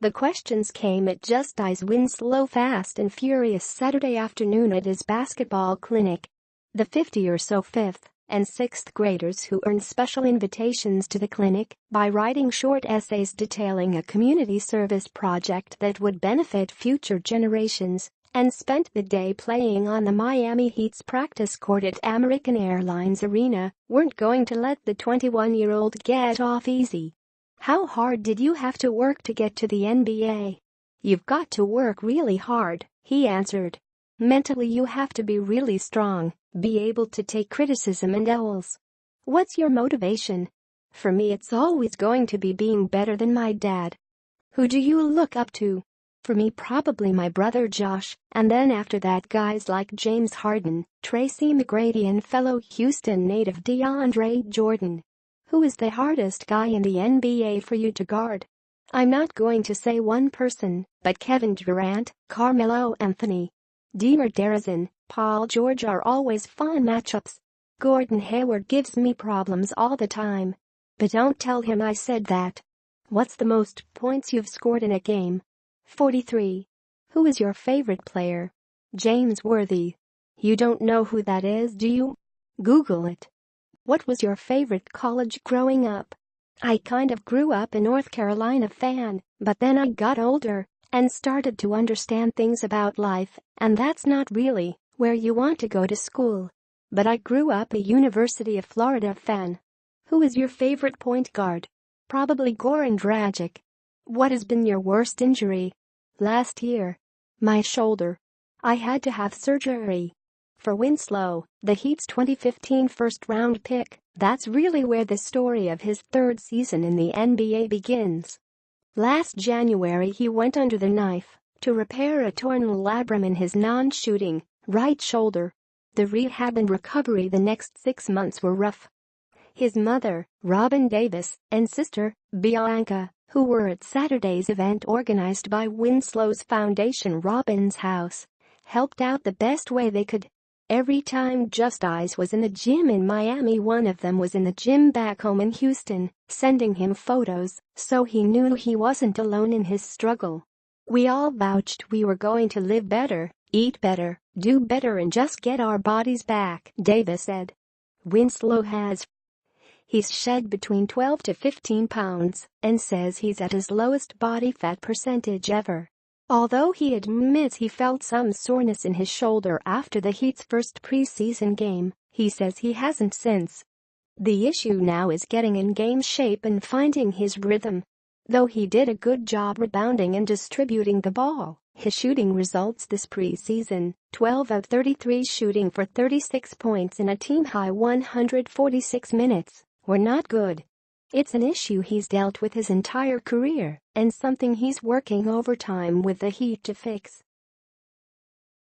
The questions came at Justise Winslow fast and furious Saturday afternoon at his basketball clinic. The 50 or so 5th and 6th graders who earned special invitations to the clinic by writing short essays detailing a community service project that would benefit future generations and spent the day playing on the Miami Heat's practice court at American Airlines Arena weren't going to let the 21-year-old get off easy. "How hard did you have to work to get to the NBA?" "You've got to work really hard," he answered. "Mentally you have to be really strong, be able to take criticism and L's." "What's your motivation?" "For me it's always going to be being better than my dad." "Who do you look up to?" "For me probably my brother Josh, and then after that guys like James Harden, Tracy McGrady and fellow Houston native DeAndre Jordan." "Who is the hardest guy in the NBA for you to guard?" "I'm not going to say one person, but Kevin Durant, Carmelo Anthony, DeMar DeRozan, Paul George are always fun matchups. Gordon Hayward gives me problems all the time. But don't tell him I said that." "What's the most points you've scored in a game?" 43. "Who is your favorite player?" "James Worthy." "You don't know who that is, do you?" Google it. "What was your favorite college growing up?" "I kind of grew up a North Carolina fan, but then I got older and started to understand things about life, and that's not really where you want to go to school. But I grew up a University of Florida fan." "Who is your favorite point guard?" "Probably Goran Dragic." "What has been your worst injury?" "Last year. My shoulder. I had to have surgery." For Winslow, the Heat's 2015 first-round pick, that's really where the story of his third season in the NBA begins. Last January he went under the knife to repair a torn labrum in his non-shooting right shoulder. The rehab and recovery the next 6 months were rough. His mother, Robin Davis, and sister, Bianca, who were at Saturday's event organized by Winslow's foundation Robin's House, helped out the best way they could. Every time Justise was in the gym in Miami, one of them was in the gym back home in Houston, sending him photos, so he knew he wasn't alone in his struggle. "We all vouched we were going to live better, eat better, do better and just get our bodies back," Davis said. Winslow has. He's shed between 12 to 15 pounds and says he's at his lowest body fat percentage ever. Although he admits he felt some soreness in his shoulder after the Heat's first preseason game, he says he hasn't since. The issue now is getting in game shape and finding his rhythm. Though he did a good job rebounding and distributing the ball, his shooting results this preseason, 12 of 33 shooting for 36 points in a team-high 146 minutes, were not good. It's an issue he's dealt with his entire career and something he's working overtime with the Heat to fix.